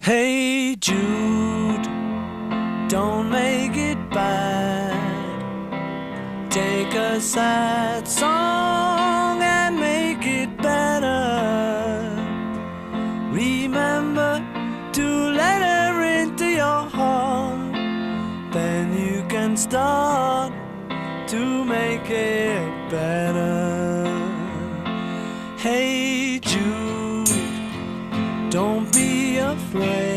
Hey Jude, don't make it bad. Take a sad song and make it better. Remember to let her into your heart. Then you can start to make it better. Hey Jude, don't be afraid.